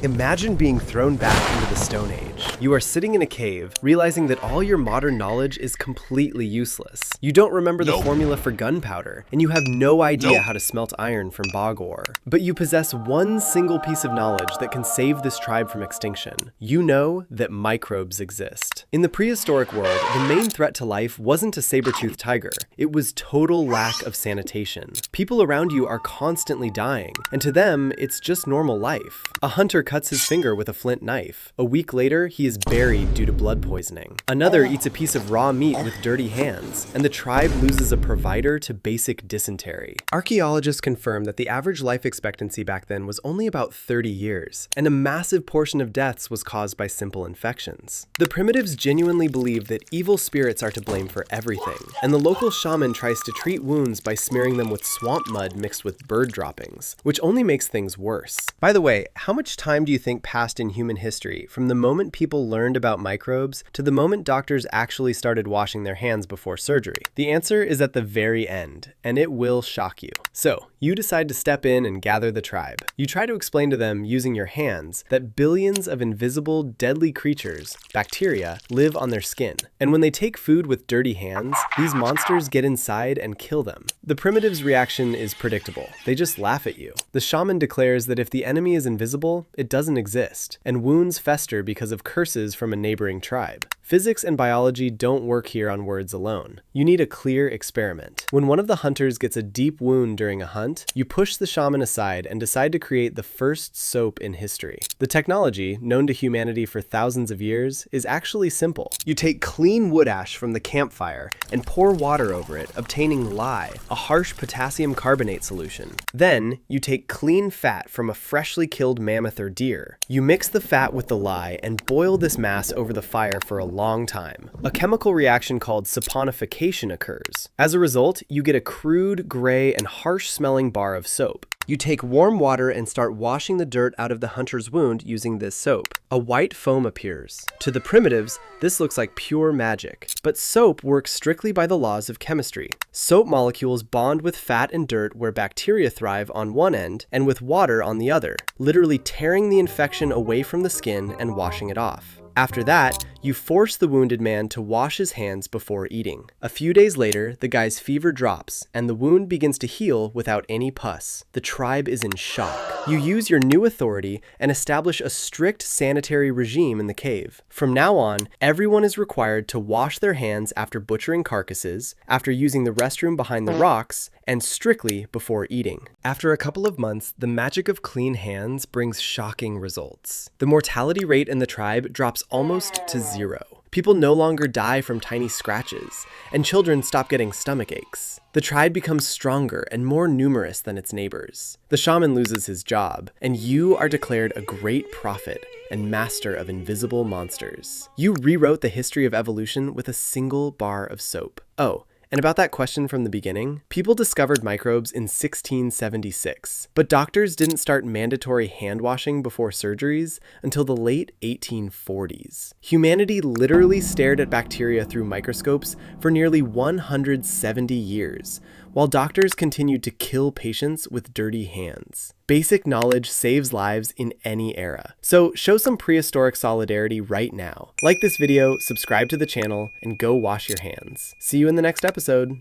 Imagine being thrown back into the Stone Age. You are sitting in a cave, realizing that all your modern knowledge is completely useless. You don't remember the formula for gunpowder, and you have no idea how to smelt iron from bog ore. But you possess one single piece of knowledge that can save this tribe from extinction. You know that microbes exist. In the prehistoric world, the main threat to life wasn't a saber-toothed tiger. It was total lack of sanitation. People around you are constantly dying, and to them, it's just normal life. A hunter cuts his finger with a flint knife. A week later, he is buried due to blood poisoning. Another eats a piece of raw meat with dirty hands, and the tribe loses a provider to basic dysentery. Archaeologists confirm that the average life expectancy back then was only about 30 years, and a massive portion of deaths was caused by simple infections. The primitives genuinely believe that evil spirits are to blame for everything, and the local shaman tries to treat wounds by smearing them with swamp mud mixed with bird droppings, which only makes things worse. By the way, how much time do you think passed in human history from the moment people learned about microbes to the moment doctors actually started washing their hands before surgery? The answer is at the very end, and it will shock you. So, you decide to step in and gather the tribe. You try to explain to them using your hands that billions of invisible, deadly creatures, bacteria, live on their skin. And when they take food with dirty hands, these monsters get inside and kill them. The primitives' reaction is predictable. They just laugh at you. The shaman declares that if the enemy is invisible, it doesn't exist, and wounds fester because of curses from a neighboring tribe. Physics and biology don't work here on words alone. You need a clear experiment. When one of the hunters gets a deep wound during a hunt, you push the shaman aside and decide to create the first soap in history. The technology, known to humanity for thousands of years, is actually simple. You take clean wood ash from the campfire and pour water over it, obtaining lye, a harsh potassium carbonate solution. Then, you take clean fat from a freshly killed mammoth or deer. You mix the fat with the lye and boil this mass over the fire for a long time. A chemical reaction called saponification occurs. As a result, you get a crude, gray, and harsh-smelling bar of soap. You take warm water and start washing the dirt out of the hunter's wound using this soap. A white foam appears. To the primitives, this looks like pure magic. But soap works strictly by the laws of chemistry. Soap molecules bond with fat and dirt where bacteria thrive on one end and with water on the other, literally tearing the infection away from the skin and washing it off. After that, you force the wounded man to wash his hands before eating. A few days later, the guy's fever drops, and the wound begins to heal without any pus. The tribe is in shock. You use your new authority and establish a strict sanitary regime in the cave. From now on, everyone is required to wash their hands after butchering carcasses, after using the restroom behind the rocks, and strictly before eating. After a couple of months, the magic of clean hands brings shocking results. The mortality rate in the tribe drops almost to 0. People no longer die from tiny scratches, and children stop getting stomach aches. The tribe becomes stronger and more numerous than its neighbors. The shaman loses his job, and you are declared a great prophet and master of invisible monsters. You rewrote the history of evolution with a single bar of soap. Oh, and about that question from the beginning, people discovered microbes in 1676, but doctors didn't start mandatory hand washing before surgeries until the late 1840s. Humanity literally stared at bacteria through microscopes for nearly 170 years, while doctors continued to kill patients with dirty hands. Basic knowledge saves lives in any era. So show some prehistoric solidarity right now. Like this video, subscribe to the channel, and go wash your hands. See you in the next episode.